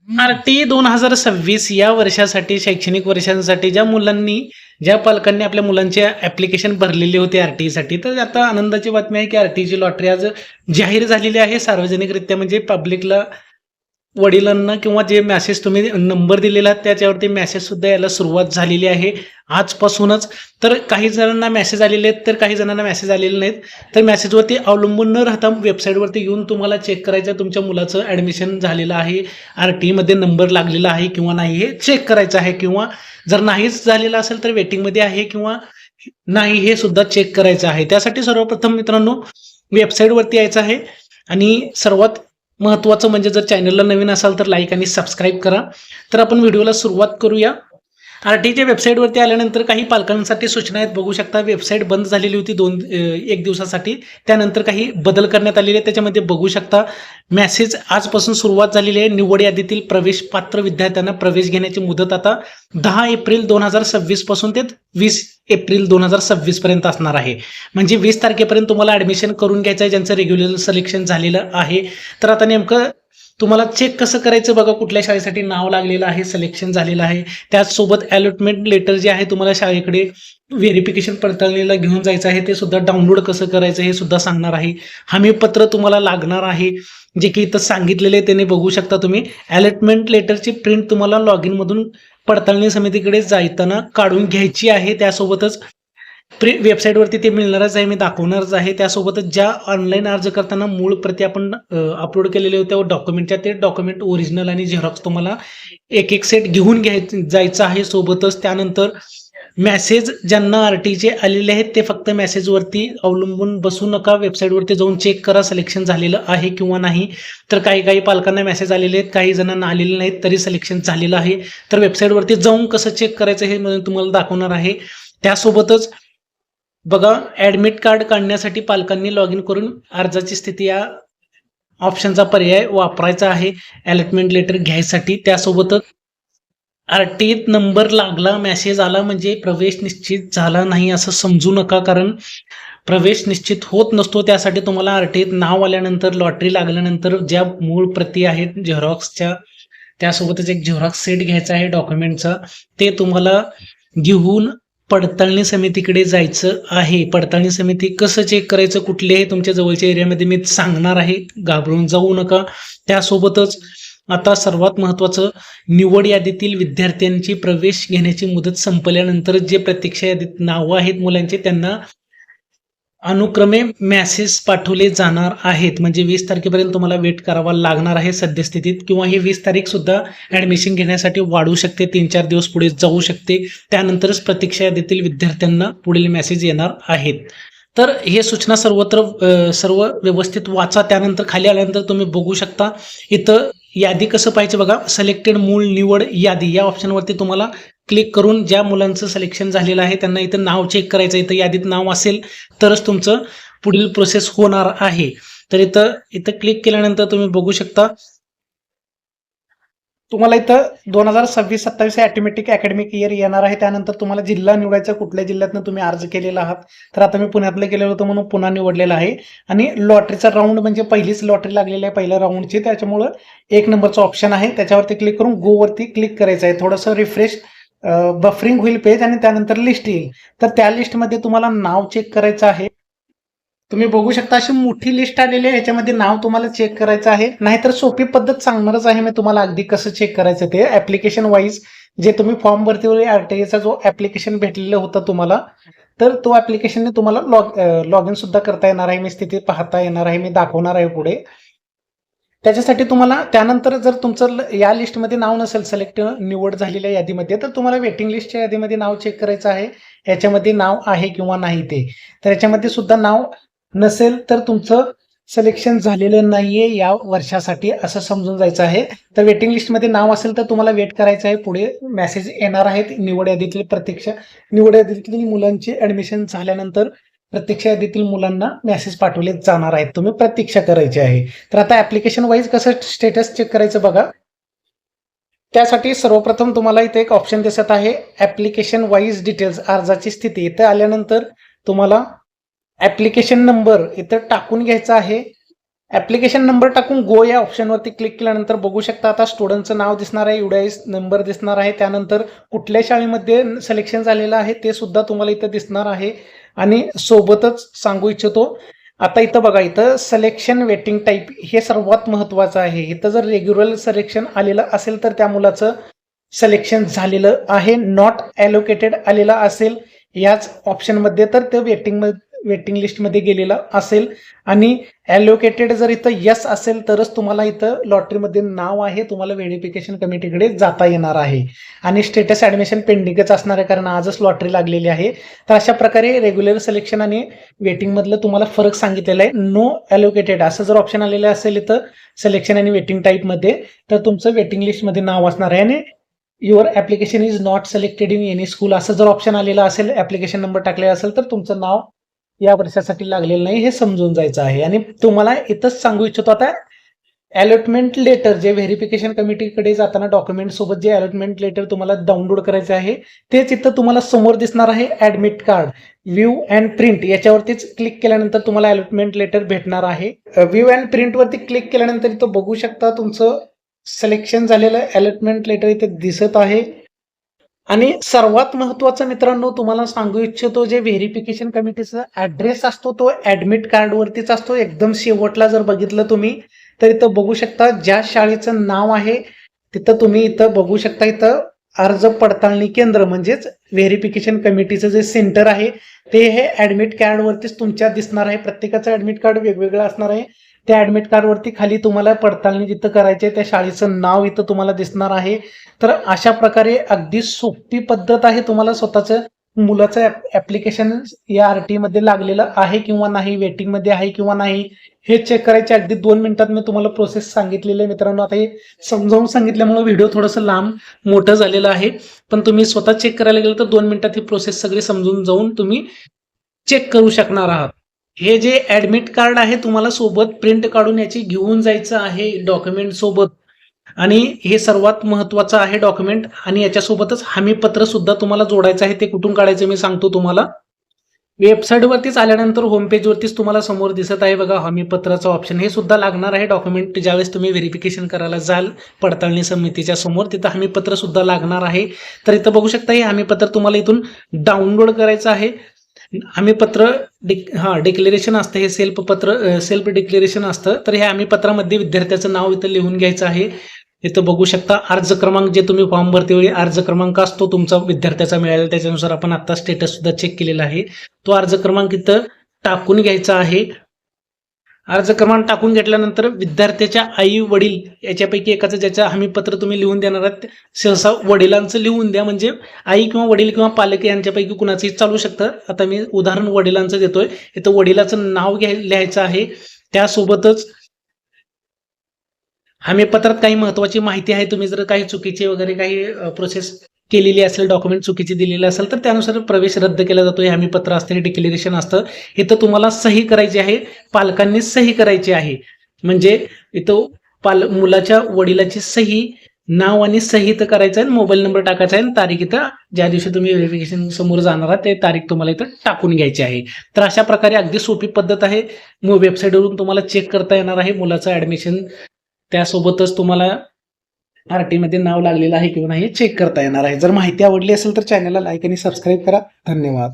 RT 2026 या वर्षासाठी शैक्षणिक वर्षांसाठी ज्या पालकांनी आपल्या मुलांचे ॲप्लिकेशन भरलेले होते RT साठी, तर आता आनंदाची बातमी आहे की RTची लॉटरी आज जाहीर झालेली आहे सार्वजनिकरित्या, म्हणजे पब्लिकला, वडिलांना किंवा जे मेसेज तुम्ही नंबर दिलेला त्याच्यावरती मेसेज सुद्धा यायला सुरुवात झालेली आहे आजपासूनच. तर काही जणांना मेसेज आलेले आहेत, तर काही जणांना मेसेज आलेले नाहीत. तर मेसेजवरती अवलंबून न राहता वेबसाईटवरती येऊन तुम्हाला चेक करायचं तुमच्या मुलाचं ॲडमिशन झालेलं आहे, RT मध्ये नंबर लागलेला आहे किंवा नाही हे चेक करायचं आहे, किंवा जर नाहीच झालेलं असेल तर वेटिंगमध्ये आहे किंवा नाही हे सुद्धा चेक करायचं आहे. त्यासाठी सर्वप्रथम मित्रांनो वेबसाईटवरती यायचं आहे, आणि सर्वात महत्त्वाचं म्हणजे जर चॅनलला नवीन असाल तर लाईक आणि सबस्क्राईब करा. तर आपण व्हिडिओला सुरुवात करूया. RTच्या वेबसाईटवरती आल्यानंतर काही पालकांसाठी सूचना आहेत, बघू शकता. वेबसाईट बंद झालेली होती 1 दिवसासाठी, त्यानंतर काही बदल करण्यात आलेले आहेत. त्याच्यामध्ये बघू शकता मेसेज आजपासून सुरुवात झालेली आहे. निवड यादीतील प्रवेश पात्र विद्यार्थ्यांना प्रवेश घेण्याची मुदत आता 10 एप्रिल 2026 पासून ते 20 एप्रिल 2026 पर्यंत असणार आहे. म्हणजे 20 तारखेपर्यंत तुम्हाला ॲडमिशन करून घ्यायचं आहे ज्यांचं रेग्युलर सिलेक्शन झालेलं आहे. तर आता नेमकं तुम्हाला चेक कसं करायचं बघा, कुठल्या शाळेसाठी नाव लागलेलं आहे, सिलेक्शन झालेलं आहे. त्याचसोबत अलॉटमेंट लेटर जे आहे तुम्हाला शाळेकडे व्हेरिफिकेशन पडताळणीला घेऊन जायचं आहे, ते सुद्धा डाउनलोड कसं करायचं हे सुद्धा सांगणार आहे. हमीपत्र तुम्हाला लागणार आहे, जे की इथं सांगितलेले आहे त्याने बघू शकता तुम्ही. अलॉटमेंट लेटरची प्रिंट तुम्हाला लॉग इनमधून पडताळणी समितीकडे जाताना काढून घ्यायची आहे. त्यासोबतच वेबसाईटवरती ते मिळणारच आहे, मी दाखवणारच आहे. त्यासोबतच ज्या ऑनलाईन अर्ज करताना मूळ प्रती आपण अपलोड केलेले होत्या डॉक्युमेंटच्या, ते डॉक्युमेंट ओरिजिनल आणि झेरॉक्स तुम्हाला एक सेट घेऊन जायचं आहे सोबतच. त्यानंतर मेसेज ज्यांना RTचे आलेले आहेत ते फक्त मेसेजवरती अवलंबून बसू नका, वेबसाईटवरती जाऊन चेक करा सिलेक्शन झालेलं आहे किंवा नाही. तर काही पालकांना मेसेज आलेले आहेत, काही जणांना आलेले नाहीत, तरी सिलेक्शन झालेलं आहे. तर वेबसाईटवरती जाऊन कसं चेक करायचं हे मी तुम्हाला दाखवणार आहे. त्यासोबतच बघा, ॲडमिट कार्ड काढण्यासाठी पालकांनी लॉग इन करून अर्जाची स्थिती या ऑप्शनचा पर्याय वापरायचा आहे अलॉटमेंट लेटर घ्यायसाठी. त्यासोबतच RT नंबर लागला, मेसेज आला म्हणजे प्रवेश निश्चित झाला नाही असं समजू नका, कारण प्रवेश निश्चित होत नसतो. त्यासाठी तुम्हाला RT नाव आल्यानंतर, लॉटरी लागल्यानंतर ज्या मूळ प्रती आहेत झेरॉक्सच्या, त्यासोबतच एक झेरॉक्स सेट घ्यायचा आहे डॉक्युमेंटचा, ते तुम्हाला घेऊन पडताळणी समितीकडे जायचं आहे. पडताळणी समिती कसं चेक करायचं कुठल्याही तुमच्या जवळच्या एरियामध्ये मी सांगणार आहे, घाबरून जाऊ नका. त्यासोबतच आता सर्वात महत्त्वाचं, निवड यादीतील विद्यार्थ्यांची प्रवेश घेण्याची मुदत संपल्यानंतर जे प्रतीक्षा यादीत नावं आहेत मुलांचे त्यांना अनुक्रमे मेसेज पाठवले जाणार आहेत. म्हणजे 20 तारखेपर्यंत तुम्हाला वेट करावा लागणार आहे सद्यस्थितीत, किंवा ही 20 तारीख सुद्धा ॲडमिशन घेण्यासाठी वाढू शकते, 3-4 दिवस पुढे जाऊ शकते. त्यानंतरच प्रतीक्षा यादीतील विद्यार्थ्यांना पुढील मेसेज येणार आहेत. तर हे सूचना सर्व व्यवस्थित वाचा. त्यानंतर खाली आल्यानंतर तुम्ही बघू शकता इथं यादी कसं पाहिजे बघा, सिलेक्टेड मूळ निवड यादी या ऑप्शनवरती तुम्हाला क्लिक करून ज्या मुलांचं सिलेक्शन झालेलं आहे त्यांना इथं नाव चेक करायचं. इथं यादीत नाव असेल तरच तुमचं पुढील प्रोसेस होणार आहे. तर इथं क्लिक केल्यानंतर तुम्ही बघू शकता तुम्हाला इथं 2026-27 ऑटोमॅटिक अकॅडमिक इयर येणार आहे. त्यानंतर तुम्हाला जिल्हा निवडायचा, कुठल्या जिल्ह्यातनं तुम्ही अर्ज केलेला आहात. तर आता मी पुण्यातलं केलेलं होतं म्हणून पुन्हा निवडलेलं आहे. आणि लॉटरीचा राऊंड म्हणजे पहिलीच लॉटरी लागलेली आहे पहिल्या राऊंडची, त्याच्यामुळं 1 नंबरचा ऑप्शन आहे, त्याच्यावरती क्लिक करून गो वरती क्लिक करायचं आहे. थोडंसं रिफ्रेश बफरिंग होईल पेज, आणि त्यानंतर लिस्ट येईल. तर त्या लिस्टमध्ये तुम्हाला नाव चेक करायचं आहे. तुम्ही बघू शकता अशी मोठी लिस्ट आलेली आहे, ह्याच्यामध्ये नाव तुम्हाला चेक करायचं आहे. नाहीतर सोपी पद्धत सांगणारच आहे मी तुम्हाला अगदी कसं चेक करायचं ते. ॲप्लिकेशन वाईज जे तुम्ही फॉर्म भरती RTचा जो ॲप्लिकेशन भेटलेलं होतं तुम्हाला, तर तो ॲप्लिकेशनने तुम्हाला लॉग इन सुद्धा करता येणार आहे, मी स्थिती पाहता येणार आहे, मी दाखवणार आहे पुढे. त्याच्यासाठी तुम्हाला त्यानंतर जर तुमचं या लिस्टमध्ये नाव नसेल, सिलेक्ट निवड झालेल्या यादीमध्ये, तर तुम्हाला वेटिंग लिस्टच्या यादीमध्ये नाव चेक करायचं आहे, याच्यामध्ये नाव आहे किंवा नाही ते. तर याच्यामध्ये सुद्धा नाव नसेल तर तुमचं सिलेक्शन झालेलं नाहीये या वर्षासाठी असं समजून जायचं आहे. तर वेटिंग लिस्टमध्ये नाव असेल तर तुम्हाला वेट करायचं आहे, पुढे मेसेज येणार आहेत. निवड यादीतील मुलांची ॲडमिशन झाल्यानंतर प्रतीक्षा यादीतील मुलांना मेसेज पाठवले जाणार आहेत, तुम्ही प्रतीक्षा करायची आहे. तर आता ॲप्लिकेशन वाईज कसं स्टेटस चेक करायचं बघा. त्यासाठी सर्वप्रथम तुम्हाला इथे एक ऑप्शन दिसत आहे, ॲप्लिकेशन वाईज डिटेल्स, अर्जाची स्थिती. इथं आल्यानंतर तुम्हाला ॲप्लिकेशन नंबर इथं टाकून घ्यायचा आहे. ॲप्लिकेशन नंबर टाकून गो या ऑप्शनवरती क्लिक केल्यानंतर बघू शकता आता स्टुडंटचं नाव दिसणार आहे, UDIS नंबर दिसणार आहे, त्यानंतर कुठल्या शाळेमध्ये सिलेक्शन झालेलं आहे ते सुद्धा तुम्हाला इथं दिसणार आहे. आणि सोबतच सांगू इच्छितो, आता इथं बघा, इथं सिलेक्शन वेटिंग टाईप हे सर्वात महत्त्वाचं आहे. इथं जर रेग्युलर सिलेक्शन आलेलं असेल तर त्या मुलाचं सिलेक्शन झालेलं आहे, नॉट ॲलोकेटेड आलेला असेल याच ऑप्शनमध्ये तर ते वेटिंग लिस्टमध्ये गेलेला असेल. आणि ॲलोकेटेड जर इथं यस असेल तरच तुम्हाला इथं लॉटरीमध्ये नाव आहे, तुम्हाला व्हेरिफिकेशन कमिटीकडे जाता येणार आहे. आणि स्टेटस ॲडमिशन पेंडिंगच असणार आहे कारण आजच लॉटरी लागलेली आहे. तर अशा प्रकारे रेग्युलर सिलेक्शन आणि वेटिंगमधलं तुम्हाला फरक सांगितलेला आहे. नो ॲलोकेटेड असं जर ऑप्शन आलेलं असेल इथं सिलेक्शन आणि वेटिंग टाईपमध्ये तर तुमचं वेटिंग लिस्टमध्ये नाव असणार आहे. आणि your application is not selected in any school असं जर ऑप्शन आलेलं असेल, ॲप्लिकेशन नंबर टाकलेला असेल तर तुमचं नाव या वर्षासाठी लागलेलं नाही हे समजून जायचं आहे. आणि तुम्हाला इथंच सांगू इच्छितो, आता अलॉटमेंट लेटर जे व्हेरिफिकेशन कमिटीकडे जाताना डॉक्युमेंट सोबत जे अलॉटमेंट लेटर तुम्हाला डाउनलोड करायचे आहे तेच इथं तुम्हाला समोर दिसणार आहे. Admit card view and print याच्यावरतीच क्लिक केल्यानंतर तुम्हाला अलॉटमेंट लेटर भेटणार आहे. व्ह्यू अँड प्रिंटवरती क्लिक केल्यानंतर इथं बघू शकता तुमचं सिलेक्शन झालेलं अलॉटमेंट लेटर इथे दिसत आहे. आणि सर्वात महत्त्वाचं मित्रांनो तुम्हाला सांगू इच्छितो, जे व्हेरिफिकेशन कमिटीचा ॲड्रेस असतो तो ॲडमिट कार्डवरतीच असतो. एकदम शेवटला जर बघितलं तुम्ही तर इथं बघू शकता ज्या शाळेचं नाव आहे तिथं तुम्ही इथं बघू शकता, इथं अर्ज पडताळणी केंद्र म्हणजेच व्हेरिफिकेशन कमिटीचं जे सेंटर आहे ते हे ॲडमिट कार्डवरतीच तुमच्या दिसणार आहे. प्रत्येकाचं ॲडमिट कार्ड वेगवेगळं असणार आहे. त्या ॲडमिट कार्डवरती खाली तुम्हाला पडताळणी जिथं करायची आहे त्या शाळेचं नाव इथं तुम्हाला दिसणार आहे. तर अशा प्रकारे अगदी सोपी पद्धत आहे, तुम्हाला स्वतःचं मुलाचं ॲप्लिकेशन या RT मध्ये लागलेलं आहे किंवा नाही, वेटिंगमध्ये आहे किंवा नाही हे चेक करायचे. अगदी 2 मिनिटात मी तुम्हाला प्रोसेस सांगितलेली आहे मित्रांनो. आता हे समजावून सांगितल्यामुळे व्हिडिओ थोडंसं लांब मोठं झालेलं आहे, पण तुम्ही स्वतः चेक करायला गेलं तर 2 मिनिटात ही प्रोसेस सगळी समजून जाऊन तुम्ही चेक करू शकणार आहात. हे जे ॲडमिट कार्ड आहे तुम्हाला सोबत प्रिंट काढून याची घेऊन जायचं आहे डॉक्युमेंट सोबत. आणि हे सर्वात महत्त्वाचं आहे डॉक्युमेंट. आणि याच्यासोबतच हमीपत्र सुद्धा तुम्हाला जोडायचं आहे. ते कुठून काढायचं मी सांगतो तुम्हाला. वेबसाईटवरतीच आल्यानंतर होम पेजवरतीच तुम्हाला समोर दिसत आहे बघा हमीपत्राचं ऑप्शन, हे सुद्धा लागणार आहे डॉक्युमेंट. ज्यावेळेस तुम्ही व्हेरिफिकेशन करायला जाल पडताळणी समितीच्या समोर तिथं हमीपत्र सुद्धा लागणार आहे. तर इथं बघू शकता हे हमीपत्र तुम्हाला इथून डाउनलोड करायचं आहे. हमीपत्र डिक्लेरेशन असतं, हे सेल्फ डिक्लेरेशन असतं. तर ह्या हमीपत्रामध्ये विद्यार्थ्याचं नाव इथं लिहून घ्यायचं आहे. इथं बघू शकता अर्ज क्रमांक, जे तुम्ही फॉर्म भरतेवेळी अर्ज क्रमांक असतो तुमचा विद्यार्थ्याचा मिळालेला, त्याच्यानुसार आपण आता स्टेटस सुद्धा चेक केलेला आहे. तो अर्ज क्रमांक इथं टाकून घ्यायचा आहे. अर्ज क्रमांक टाकून घेतल्यानंतर विद्यार्थ्याच्या आई वडील याच्यापैकी एकाचं ज्याचं हमीपत्र तुम्ही लिहून देणार आहात, सहसा वडिलांचं लिहून द्या, म्हणजे आई किंवा वडील किंवा पालक यांच्यापैकी कुणाचंही चालू शकतं. आता मी उदाहरण वडिलांचं देतोय. इथं वडिलाचं नाव लिहायचं आहे. त्यासोबतच हमीपत्रात काही महत्त्वाची माहिती आहे. तुम्ही जर काही चुकीचे वगैरे काही प्रोसेस केलेली असेल, डॉक्युमेंट चुकीचे दिलेले असेल तर त्यानुसार प्रवेश रद्द केला जातो. हे हमीपत्र असतं, हे डिक्लेरेशन असतं. इथं तुम्हाला सही करायची आहे, पालकांनी सही करायची आहे. म्हणजे इथं मुलाच्या वडिलाची सही, नाव आणि सही इथं करायचं आहे, मोबाईल नंबर टाकायचा आहे आणि तारीख इथं ज्या दिवशी तुम्ही व्हेरिफिकेशन समोर जाणार आहात ते तारीख तुम्हाला इथं टाकून घ्यायची आहे. तर अशा प्रकारे अगदी सोपी पद्धत आहे. वेबसाईटवरून तुम्हाला चेक करता येणार आहे मुलाचं ॲडमिशन. त्यासोबतच तुम्हाला RT मध्ये नाव लागलेलं आहे किंवा नाही चेक करता येणार आहे. जर माहिती आवडली असेल तर चॅनलला लाईक आणि सबस्क्राईब करा. धन्यवाद.